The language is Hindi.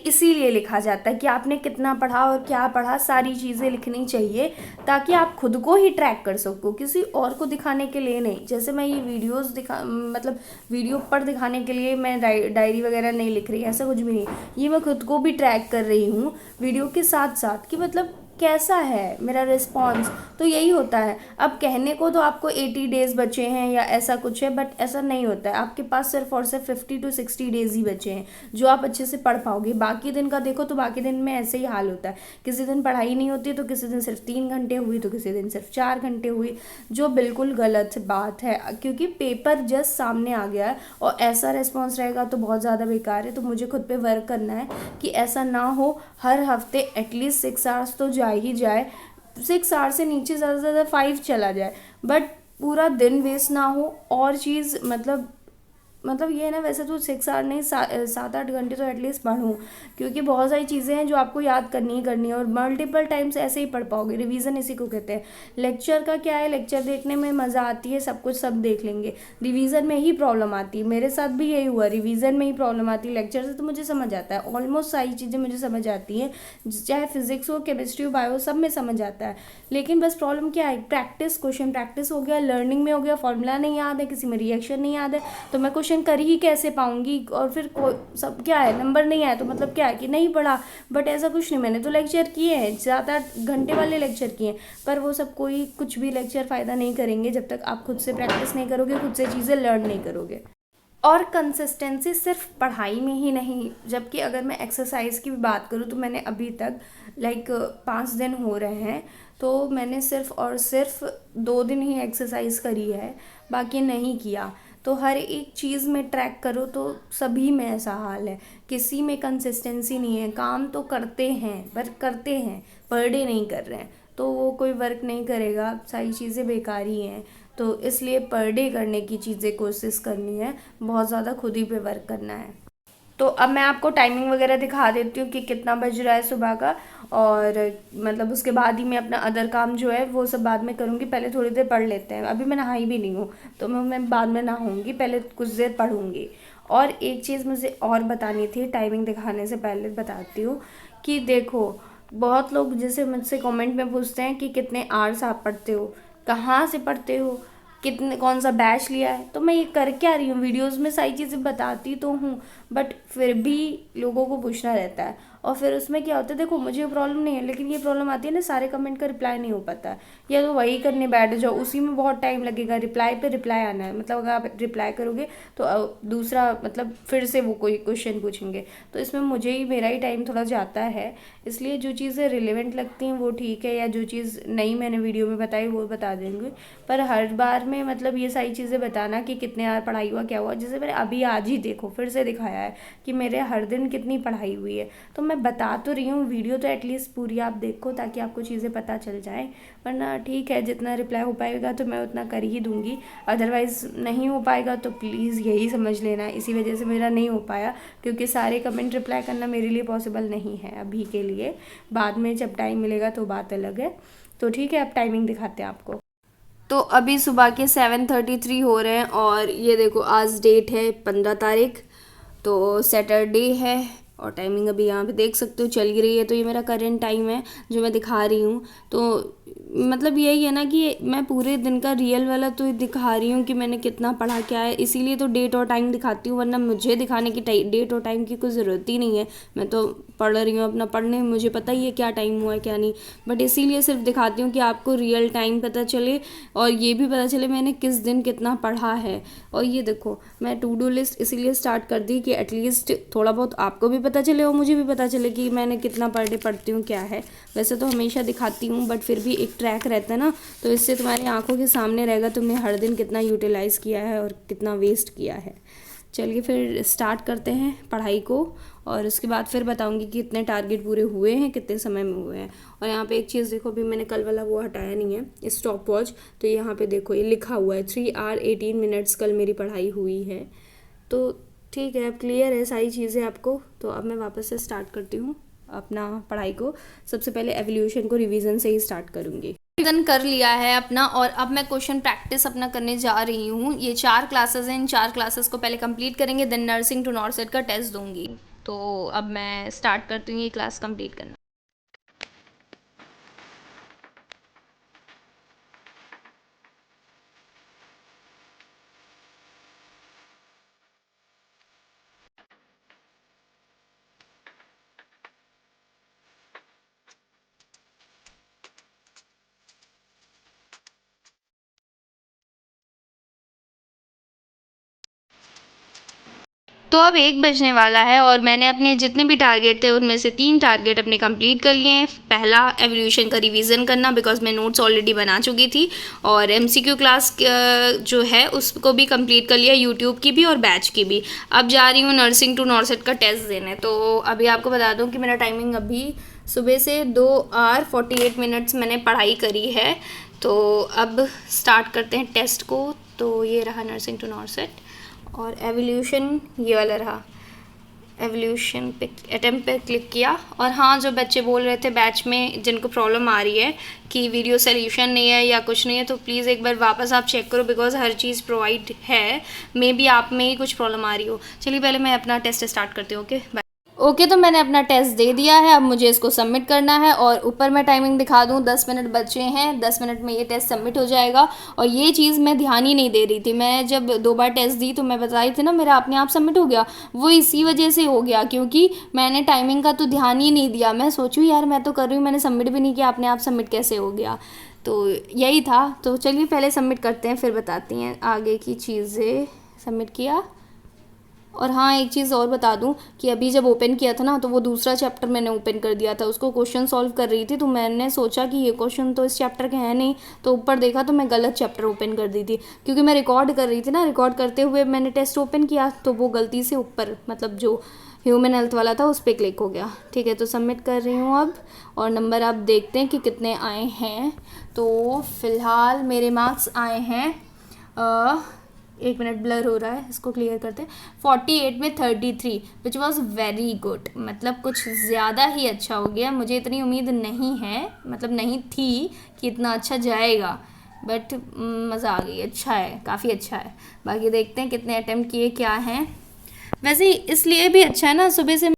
इसीलिए लिखा जाता है कि आपने कितना पढ़ा और क्या पढ़ा, सारी चीज़ें लिखनी चाहिए ताकि आप खुद को ही ट्रैक कर सको, किसी और को दिखाने के लिए नहीं। जैसे मैं ये वीडियोस दिखा मतलब वीडियो पर दिखाने के लिए मैं डायरी वगैरह नहीं लिख रही, ऐसा कुछ भी नहीं। ये मैं खुद को भी ट्रैक कर रही हूँ वीडियो के साथ साथ कि मतलब कैसा है मेरा रिस्पॉन्स। तो यही होता है। अब कहने को तो आपको 80 डेज बचे हैं या ऐसा कुछ है, बट ऐसा नहीं होता है। आपके पास सिर्फ और सिर्फ 50 to 60 डेज ही बचे हैं जो आप अच्छे से पढ़ पाओगे। बाकी दिन का देखो तो बाकी दिन में ऐसे ही हाल होता है, किसी दिन पढ़ाई नहीं होती तो किसी दिन सिर्फ 3 घंटे हुई तो किसी दिन सिर्फ 4 घंटे हुई, जो बिल्कुल गलत बात है क्योंकि पेपर जस्ट सामने आ गया है और ऐसा रिस्पॉन्स रहेगा तो बहुत ज़्यादा बेकार है। तो मुझे खुद पे वर्क करना है कि ऐसा ना हो। हर हफ्ते एटलीस्ट 6 आवर्स तो ही जाए, 6 आवर से नीचे ज़्यादा से ज़्यादा 5 चला जाए, बट पूरा दिन वेस्ट ना हो। और चीज़ मतलब ये है ना, वैसे तो 6 आवर नहीं 7-8 घंटे तो एटलीस्ट पढ़ूँ, क्योंकि बहुत सारी चीज़ें हैं जो आपको याद करनी ही करनी है और मल्टीपल टाइम्स ऐसे ही पढ़ पाओगे। रिवीजन इसी को कहते हैं। लेक्चर का क्या है, लेक्चर देखने में मज़ा आती है, सब कुछ सब देख लेंगे। रिवीजन में ही प्रॉब्लम आती है, मेरे साथ भी यही हुआ, रिवीजन में ही प्रॉब्लम आती है। लेक्चर से तो मुझे समझ आता है, ऑलमोस्ट सारी चीज़ें मुझे समझ आती हैं, चाहे फिजिक्स हो, केमिस्ट्री हो, बायो, सब में समझ आता है। लेकिन बस प्रॉब्लम क्या है, प्रैक्टिस, क्वेश्चन प्रैक्टिस हो गया, लर्निंग में हो गया, फॉर्मूला नहीं याद है, किसी में रिएक्शन नहीं याद है, तो मैं क्वेश्चन कर ही कैसे पाऊंगी। और फिर सब क्या है, नंबर नहीं आया तो मतलब क्या है कि नहीं पढ़ा। बट ऐसा कुछ नहीं, मैंने तो लेक्चर किए हैं, 7-8 घंटे वाले लेक्चर किए हैं, पर वो सब कोई कुछ भी लेक्चर फ़ायदा नहीं करेंगे जब तक आप खुद से प्रैक्टिस नहीं करोगे, खुद से चीज़ें लर्न नहीं करोगे। और कंसिस्टेंसी सिर्फ पढ़ाई में ही नहीं, जबकि अगर मैं एक्सरसाइज की भी बात करूँ तो मैंने अभी तक 5 दिन हो रहे हैं तो मैंने सिर्फ और सिर्फ 2 दिन ही एक्सरसाइज करी है, बाकी नहीं किया। तो हर एक चीज़ में ट्रैक करो तो सभी में ऐसा हाल है, किसी में कंसिस्टेंसी नहीं है। काम तो करते हैं, पर करते हैं, पर डे नहीं कर रहे हैं, तो वो कोई वर्क नहीं करेगा, सारी चीज़ें बेकार ही हैं। तो इसलिए पर डे करने की चीज़ें कोशिश करनी है, बहुत ज़्यादा खुद ही पे वर्क करना है। तो अब मैं आपको टाइमिंग वगैरह दिखा देती हूँ कि कितना बज रहा है सुबह का, और मतलब उसके बाद ही मैं अपना अदर काम जो है वो सब बाद में करूँगी। पहले थोड़ी देर पढ़ लेते हैं, अभी मैं नहाई भी नहीं हूँ तो मैं बाद में नहाऊँगी, पहले कुछ देर पढ़ूँगी। और एक चीज़ मुझे और बतानी थी, टाइमिंग दिखाने से पहले बताती हूँ कि देखो, बहुत लोग जैसे मुझसे कमेंट में पूछते हैं कि कितने आवर्स आप पढ़ते हो, कहाँ से पढ़ते हो, कितने, कौन सा बैच लिया है। तो मैं ये कर क्या रही हूँ, वीडियोस में सारी चीज़ें बताती तो हूँ, बट फिर भी लोगों को पूछना रहता है। और फिर उसमें क्या होता है, देखो मुझे प्रॉब्लम नहीं है, लेकिन ये प्रॉब्लम आती है ना, सारे कमेंट का रिप्लाई नहीं हो पाता है, या तो वही करने बैठ जाओ, उसी में बहुत टाइम लगेगा, रिप्लाई पे रिप्लाई आना है। मतलब अगर आप रिप्लाई करोगे तो दूसरा मतलब फिर से वो कोई क्वेश्चन पूछेंगे, तो इसमें मुझे ही, मेरा ही टाइम थोड़ा जाता है। इसलिए जो चीज़ें रिलेवेंट लगती हैं वो ठीक है, या जो चीज़ नहीं मैंने वीडियो में बताई वो बता देंगे। पर हर बार में मतलब ये सारी चीज़ें बताना कि कितने यार पढ़ाई हुआ, क्या हुआ, जैसे मैंने अभी आज ही देखो फिर से दिखाया है कि मेरे हर दिन कितनी पढ़ाई हुई है। तो मैं बता तो रही हूँ, वीडियो तो एटलीस्ट पूरी आप देखो ताकि आपको चीज़ें पता चल जाए। वरना ठीक है, जितना रिप्लाई हो पाएगा तो मैं उतना कर ही दूँगी, अदरवाइज़ नहीं हो पाएगा तो प्लीज़ यही समझ लेना, इसी वजह से मेरा नहीं हो पाया, क्योंकि सारे कमेंट रिप्लाई करना मेरे लिए पॉसिबल नहीं है अभी के लिए। बाद में जब टाइम मिलेगा तो बात अलग है। तो ठीक है, अब टाइमिंग दिखाते हैं आपको। तो अभी सुबह के 7:33 हो रहे हैं, और ये देखो आज डेट है 15 तारीख, तो सैटरडे है, और टाइमिंग अभी यहाँ पे देख सकते हो चल ही रही है। तो ये मेरा करंट टाइम है जो मैं दिखा रही हूँ। तो मतलब यही है ना कि मैं पूरे दिन का रियल वाला तो दिखा रही हूँ कि मैंने कितना पढ़ा क्या है, इसीलिए तो डेट और टाइम दिखाती हूँ, वरना मुझे दिखाने की डेट और टाइम की कोई ज़रूरत ही नहीं है। मैं तो पढ़ रही हूँ अपना, पढ़ने में मुझे पता ही है क्या टाइम हुआ है क्या नहीं, बट इसीलिए सिर्फ दिखाती हूँ कि आपको रियल टाइम पता चले और ये भी पता चले मैंने किस दिन कितना पढ़ा है। और ये देखो, मैं टू डू लिस्ट इसीलिए स्टार्ट कर दी कि एटलीस्ट थोड़ा बहुत आपको भी पता चले और मुझे भी पता चले कि मैंने कितना पर डे पढ़ती हूँ क्या है। वैसे तो हमेशा दिखाती हूँ, बट फिर भी एक ट्रैक रहता है ना, तो इससे तुम्हारी आंखों के सामने रहेगा तुमने हर दिन कितना यूटिलाइज़ किया है और कितना वेस्ट किया है। चलिए फिर स्टार्ट करते हैं पढ़ाई को, और उसके बाद फिर बताऊंगी कि कितने टारगेट पूरे हुए हैं, कितने समय में हुए हैं। और यहाँ पे एक चीज़ देखो, अभी मैंने कल वाला वो हटाया नहीं है, स्टॉप वॉच, तो यहाँ पे देखो ये लिखा हुआ है 3 आवर 18 मिनट्स कल मेरी पढ़ाई हुई है। तो ठीक है, अब क्लियर है सारी चीज़ें आपको। तो अब मैं वापस से स्टार्ट करती हूँ अपना पढ़ाई को। सबसे पहले एवोल्यूशन को रिवीजन से ही स्टार्ट करूँगी। रिवीजन कर लिया है अपना, और अब मैं क्वेश्चन प्रैक्टिस अपना करने जा रही हूँ। ये 4 क्लासेस हैं, इन 4 क्लासेस को पहले कंप्लीट करेंगे, देन नर्सिंग टू नॉर्सेट का टेस्ट दूंगी। तो अब मैं स्टार्ट करती हूँ ये क्लास कंप्लीट करना। तो अब 1 बजने वाला है और मैंने अपने जितने भी टारगेट थे उनमें से 3 टारगेट अपने कंप्लीट कर लिए हैं। पहला एवोल्यूशन का रिवीजन करना, बिकॉज मैं नोट्स ऑलरेडी बना चुकी थी, और एमसीक्यू क्लास जो है उसको भी कंप्लीट कर लिया, यूट्यूब की भी और बैच की भी। अब जा रही हूँ नर्सिंग टू नॉर्सेट का टेस्ट देने। तो अभी आपको बता दूँ कि मेरा टाइमिंग अभी सुबह से 2 hour 48 minutes मैंने पढ़ाई करी है। तो अब स्टार्ट करते हैं टेस्ट को। तो ये रहा नर्सिंग टू नॉर्सेट, और एवोल्यूशन ये वाला रहा। एवोल्यूशन पे अटेम्प्ट पे क्लिक किया। और हाँ, जो बच्चे बोल रहे थे बैच में जिनको प्रॉब्लम आ रही है कि वीडियो सोल्यूशन नहीं है या कुछ नहीं है, तो प्लीज़ एक बार वापस आप चेक करो, बिकॉज हर चीज़ प्रोवाइड है। मे बी आप में ही कुछ प्रॉब्लम आ रही हो। चलिए पहले मैं अपना टेस्ट स्टार्ट करती हूँ। Okay bye. ओके, तो मैंने अपना टेस्ट दे दिया है। अब मुझे इसको सबमिट करना है, और ऊपर मैं टाइमिंग दिखा दूँ, 10 मिनट बचे हैं। 10 मिनट में ये टेस्ट सबमिट हो जाएगा। और ये चीज़ मैं ध्यान ही नहीं दे रही थी। मैं जब 2 बार टेस्ट दी तो मैं बता रही थी ना, मेरा अपने आप सबमिट हो गया। वो इसी वजह से हो गया क्योंकि मैंने टाइमिंग का तो ध्यान ही नहीं दिया। मैं सोचूँ यार मैं तो कर रही हूँ, मैंने सबमिट भी नहीं किया, अपने आप सबमिट कैसे हो गया। तो यही था। तो चलिए पहले सबमिट करते हैं, फिर बताती हैं आगे की चीज़ें। सबमिट किया। और हाँ, एक चीज़ और बता दूँ कि अभी जब ओपन किया था ना, तो वो दूसरा चैप्टर मैंने ओपन कर दिया था। उसको क्वेश्चन सॉल्व कर रही थी, तो मैंने सोचा कि ये क्वेश्चन तो इस चैप्टर के हैं नहीं, तो ऊपर देखा तो मैं गलत चैप्टर ओपन कर दी थी। क्योंकि मैं रिकॉर्ड कर रही थी ना, रिकॉर्ड करते हुए मैंने टेस्ट ओपन किया, तो वो गलती से ऊपर मतलब जो ह्यूमन हेल्थ वाला था उस पर क्लिक हो गया। ठीक है, तो सबमिट कर रही हूँ अब। और नंबर आप देखते हैं कि कितने आए हैं। तो फ़िलहाल मेरे मार्क्स आए हैं 1 मिनट, ब्लर हो रहा है, इसको क्लियर करते हैं। 48 में 33, विच वॉज वेरी गुड। मतलब कुछ ज़्यादा ही अच्छा हो गया। मुझे इतनी उम्मीद नहीं है, मतलब नहीं थी कि इतना अच्छा जाएगा, बट मज़ा आ गई। अच्छा है, काफ़ी अच्छा है। बाकी देखते हैं कितने अटेम्प्ट किए क्या हैं। वैसे इसलिए भी अच्छा है ना, सुबह से